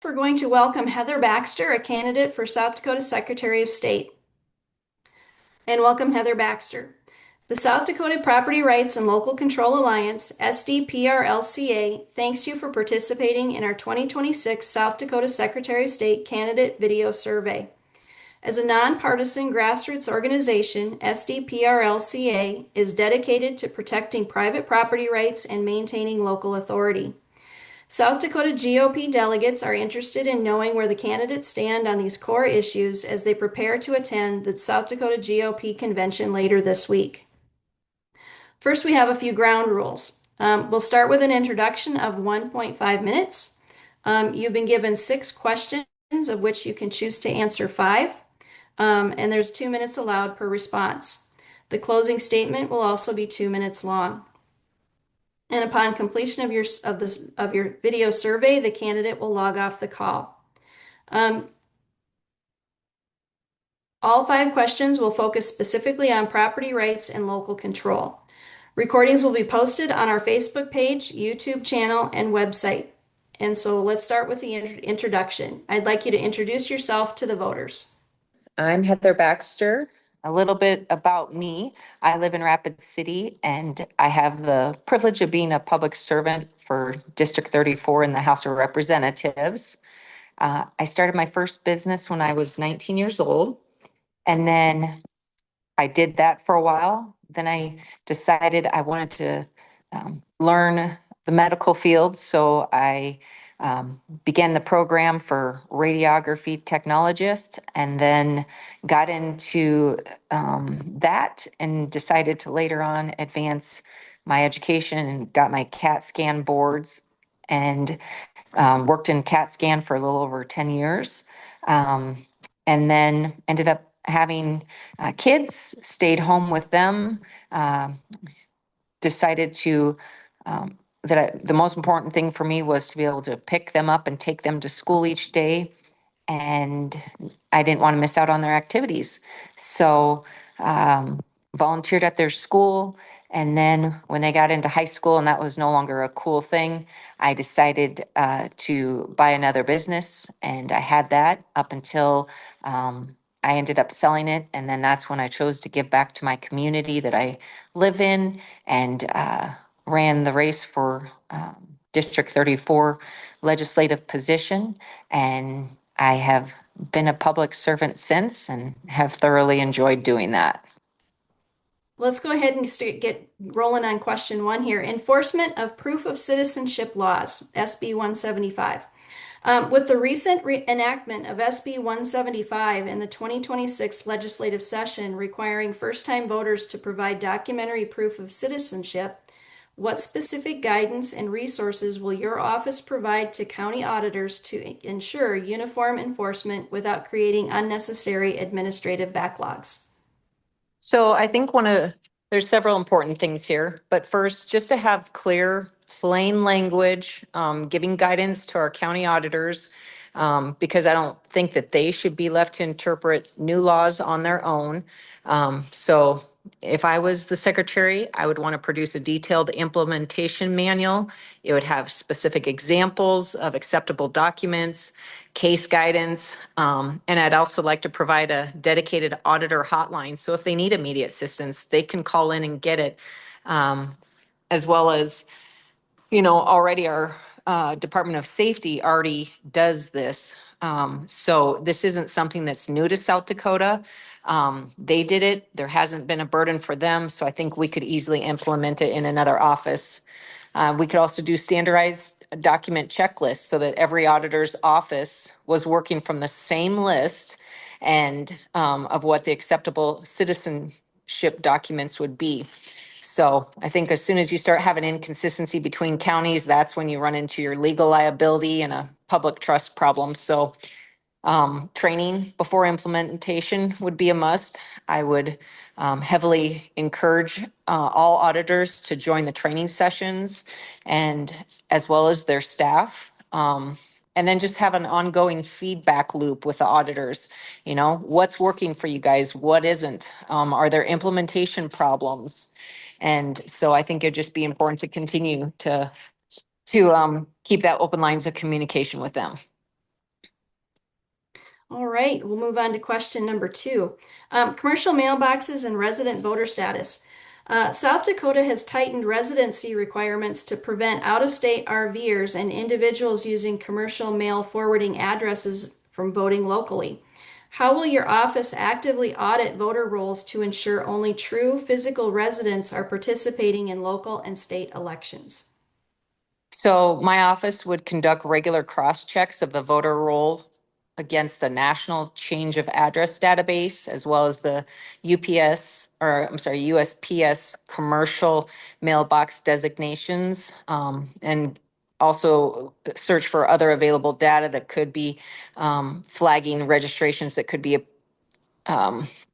we're going to welcome Heather Baxter, a candidate for South Dakota Secretary of State. And welcome Heather Baxter. The South Dakota Property Rights and Local Control Alliance, SDPRLCA, thanks you for participating in our 2026 South Dakota Secretary of State candidate video survey. As a nonpartisan grassroots organization, SDPRLCA is dedicated to protecting private property rights and maintaining local authority. South Dakota GOP delegates are interested in knowing where the candidates stand on these core issues as they prepare to attend the South Dakota GOP convention later this week. First, we have a few ground rules. We'll start with an introduction of 1.5 minutes. You've been given 6 questions, of which you can choose to answer 5, and there's 2 minutes allowed per response. The closing statement will also be 2 minutes long. And upon completion of your video survey, the candidate will log off the call. All 5 questions will focus specifically on property rights and local control. Recordings will be posted on our Facebook page, YouTube channel, and website. And so let's start with the introduction. I'd like you to introduce yourself to the voters. I'm Heather Baxter. A little bit about me. I live in Rapid City and I have the privilege of being a public servant for District 34 in the House of Representatives. I started my first business when I was 19 years old, and then I did that for a while. Then I decided I wanted to learn the medical field, so I began the program for radiography technologist, and then got into that and decided to later on advance my education and got my CAT scan boards and worked in CAT scan for a little over 10 years. And then ended up having kids, stayed home with them, decided to the most important thing for me was to be able to pick them up and take them to school each day. And I didn't want to miss out on their activities. So volunteered at their school. And then when they got into high school and that was no longer a cool thing, I decided to buy another business. And I had that up until I ended up selling it. And then that's when I chose to give back to my community that I live in, and ran the race for District 34 legislative position. And I have been a public servant since and have thoroughly enjoyed doing that. Let's go ahead and get rolling on question 1 here. Enforcement of proof of citizenship laws, SB 175. With the recent enactment of SB 175 in the 2026 legislative session requiring first-time voters to provide documentary proof of citizenship, what specific guidance and resources will your office provide to county auditors to ensure uniform enforcement without creating unnecessary administrative backlogs? So I think there's several important things here, but first, just to have clear, plain language, giving guidance to our county auditors, because I don't think that they should be left to interpret new laws on their own. So if I was the secretary, I would want to produce a detailed implementation manual. It would have specific examples of acceptable documents, case guidance, and I'd also like to provide a dedicated auditor hotline. So if they need immediate assistance, they can call in and get it, as well as, already our Department of Safety already does this. So this isn't something that's new to South Dakota. They did it. There hasn't been a burden for them. So I think we could easily implement it in another office. We could also do standardized document checklists so that every auditor's office was working from the same list and of what the acceptable citizenship documents would be. So I think as soon as you start having inconsistency between counties, that's when you run into your legal liability and a public trust problem. So training before implementation would be a must. I would heavily encourage all auditors to join the training sessions, and as well as their staff. And then just have an ongoing feedback loop with the auditors. What's working for you guys? What isn't? Are there implementation problems? And so I think it'd just be important to continue to keep that open lines of communication with them. All right, we'll move on to question number two. Commercial mailboxes and resident voter status. South Dakota has tightened residency requirements to prevent out-of-state RVers and individuals using commercial mail forwarding addresses from voting locally. How will your office actively audit voter rolls to ensure only true physical residents are participating in local and state elections? So my office would conduct regular cross checks of the voter roll against the National Change of Address Database, as well as the USPS commercial mailbox designations, and also search for other available data that could be flagging registrations that could be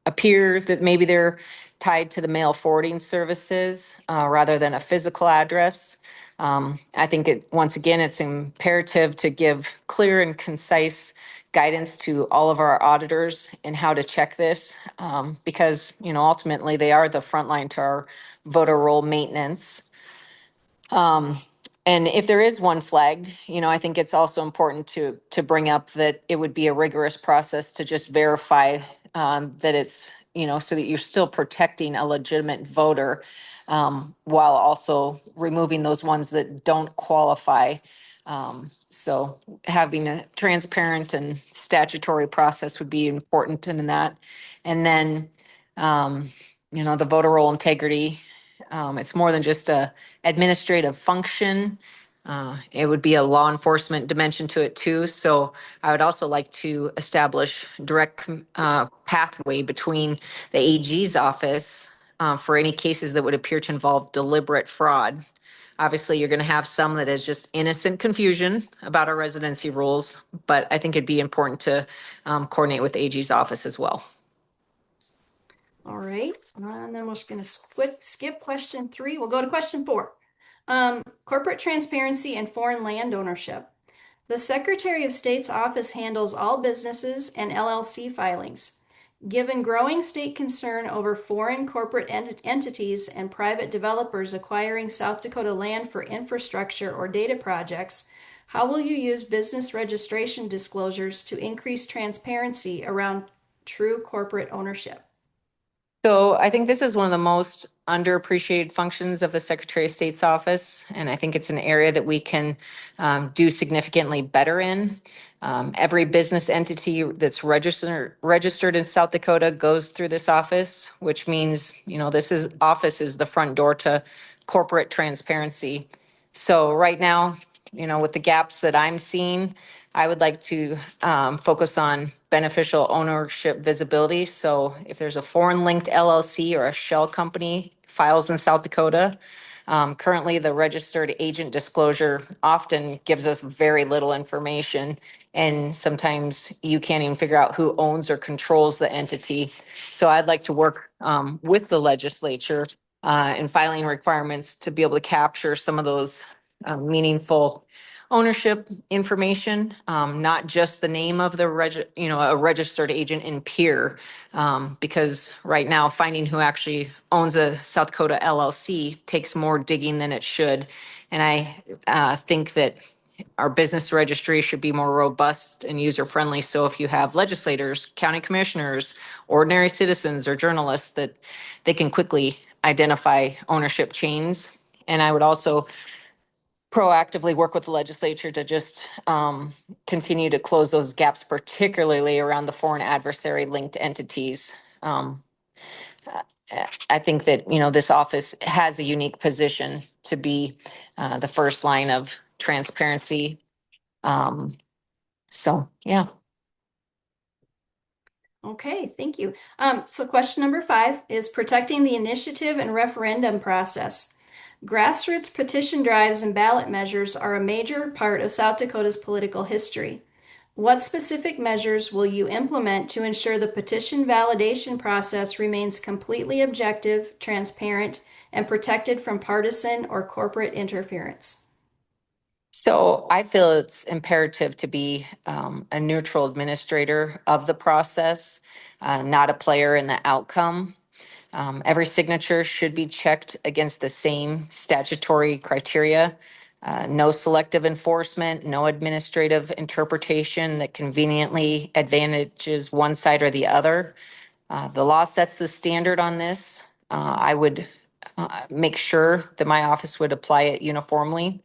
appear that maybe they're tied to the mail forwarding services rather than a physical address. I think once again, it's imperative to give clear and concise guidance to all of our auditors in how to check this because, ultimately they are the front line to our voter roll maintenance. And if there is one flagged, I think it's also important to bring up that it would be a rigorous process to just verify that it's, so that you're still protecting a legitimate voter while also removing those ones that don't qualify. So having a transparent and statutory process would be important in that. And then, the voter roll integrity. It's more than just a administrative function. It would be a law enforcement dimension to it too. So I would also like to establish direct pathway between the AG's office for any cases that would appear to involve deliberate fraud. Obviously, you're going to have some that is just innocent confusion about our residency rules, but I think it'd be important to coordinate with the AG's office as well. All right, and then we're just going to skip question three. We'll go to question four. Corporate transparency and foreign land ownership. The Secretary of State's office handles all businesses and LLC filings. Given growing state concern over foreign corporate entities and private developers acquiring South Dakota land for infrastructure or data projects, how will you use business registration disclosures to increase transparency around true corporate ownership? So I think this is one of the most underappreciated functions of the Secretary of State's office, and I think it's an area that we can do significantly better in. Every business entity that's registered in South Dakota goes through this office, which means office is the front door to corporate transparency. So right now, with the gaps that I'm seeing, I would like to focus on beneficial ownership visibility. So if there's a foreign linked LLC or a shell company files in South Dakota, currently the registered agent disclosure often gives us very little information. And sometimes you can't even figure out who owns or controls the entity. So I'd like to work with the legislature in filing requirements to be able to capture some of those meaningful ownership information, not just the name of the a registered agent in peer, because right now finding who actually owns a South Dakota LLC takes more digging than it should. And I think that our business registry should be more robust and user friendly. So if you have legislators, county commissioners, ordinary citizens, or journalists, that they can quickly identify ownership chains. And I would also proactively work with the legislature to just continue to close those gaps, particularly around the foreign adversary linked entities. I think that, this office has a unique position to be the first line of transparency. So, yeah. Okay, thank you. So question number five is protecting the initiative and referendum process. Grassroots petition drives and ballot measures are a major part of South Dakota's political history. What specific measures will you implement to ensure the petition validation process remains completely objective, transparent, and protected from partisan or corporate interference? So I feel it's imperative to be a neutral administrator of the process, not a player in the outcome. Every signature should be checked against the same statutory criteria. No selective enforcement, no administrative interpretation that conveniently advantages one side or the other. The law sets the standard on this. I would make sure that my office would apply it uniformly.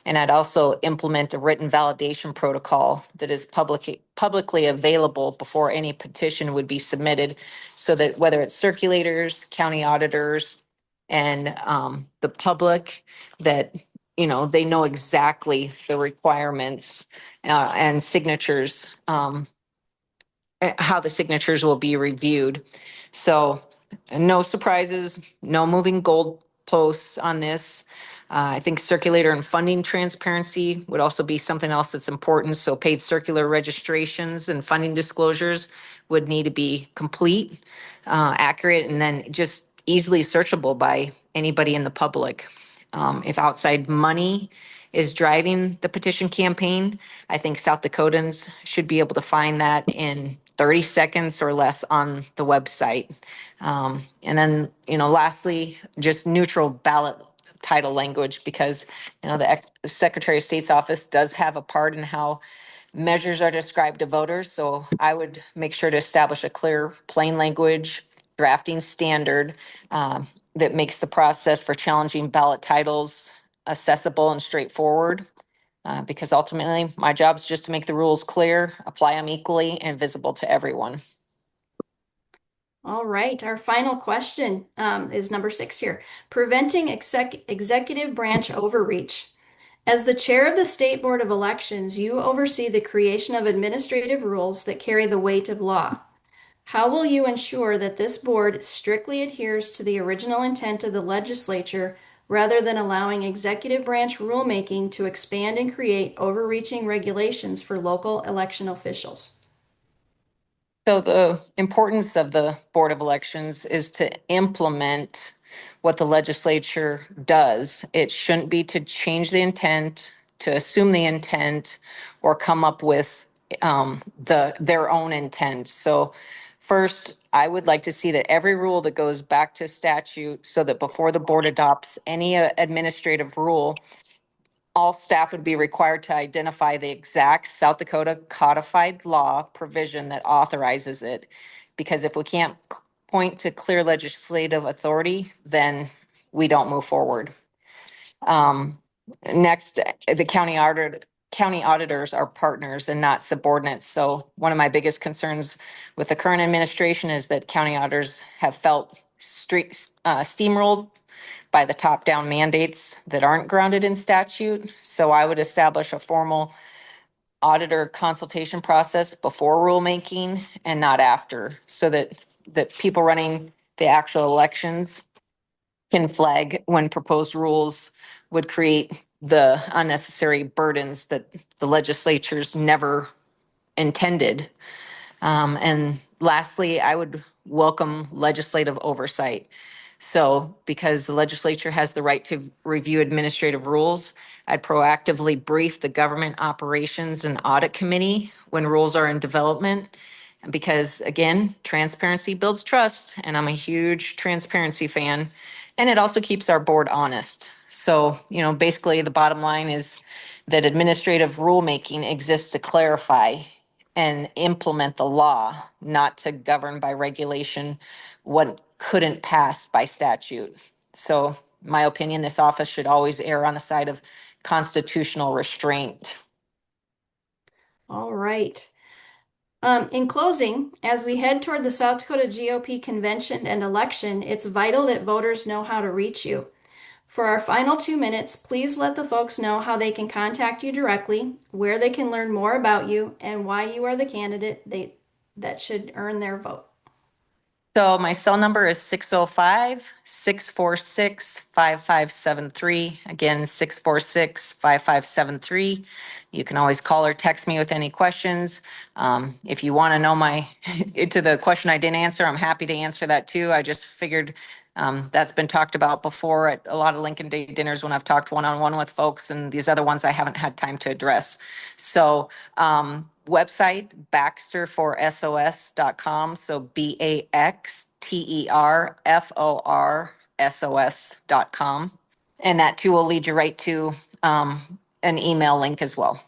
And I'd also implement a written validation protocol that is publicly available before any petition would be submitted, so that whether it's circulators, county auditors, and the public, that they know exactly the requirements and signatures, how the signatures will be reviewed. So no surprises, no moving goal posts on this. I think circulator and funding transparency would also be something else that's important. So paid circular registrations and funding disclosures would need to be complete, accurate, and then just easily searchable by anybody in the public. If outside money is driving the petition campaign, I think South Dakotans should be able to find that in 30 seconds or less on the website. And then, lastly, just neutral ballot title language, because, the Secretary of State's office does have a part in how measures are described to voters. So I would make sure to establish a clear, plain language drafting standard that makes the process for challenging ballot titles accessible and straightforward. Because ultimately, my job is just to make the rules clear, apply them equally, and visible to everyone. All right, our final question is number 6 here. Preventing executive branch overreach. As the chair of the State Board of Elections, you oversee the creation of administrative rules that carry the weight of law. How will you ensure that this board strictly adheres to the original intent of the legislature rather than allowing executive branch rulemaking to expand and create overreaching regulations for local election officials? So the importance of the Board of Elections is to implement what the legislature does. It shouldn't be to change the intent, to assume the intent, or come up with their own intent. So first, I would like to see that every rule that goes back to statute, so that before the board adopts any administrative rule, all staff would be required to identify the exact South Dakota codified law provision that authorizes it. Because if we can't point to clear legislative authority, then we don't move forward. Next, the county auditors are partners and not subordinates. So one of my biggest concerns with the current administration is that county auditors have felt steamrolled by the top-down mandates that aren't grounded in statute. So I would establish a formal auditor consultation process before rulemaking and not after, so that people running the actual elections can flag when proposed rules would create the unnecessary burdens that the legislatures never intended. And lastly, I would welcome legislative oversight. So because the legislature has the right to review administrative rules, I'd proactively brief the Government Operations and Audit Committee when rules are in development. Because again, transparency builds trust, and I'm a huge transparency fan. And it also keeps our board honest. So, basically the bottom line is that administrative rulemaking exists to clarify and implement the law, not to govern by regulation what couldn't pass by statute. So, my opinion, this office should always err on the side of constitutional restraint. All right. In closing, as we head toward the South Dakota GOP convention and election, it's vital that voters know how to reach you. For our final 2 minutes, please let the folks know how they can contact you directly, where they can learn more about you, and why you are the candidate that should earn their vote. So my cell number is 605-646-5573. Again, 646-5573. You can always call or text me with any questions. If you want to know to the question I didn't answer, I'm happy to answer that too. I just figured that's been talked about before at a lot of Lincoln Day dinners when I've talked one-on-one with folks, and these other ones I haven't had time to address. So website, baxterforsos.com. So BAXTERFORSOS.com. And that too will lead you right to an email link as well.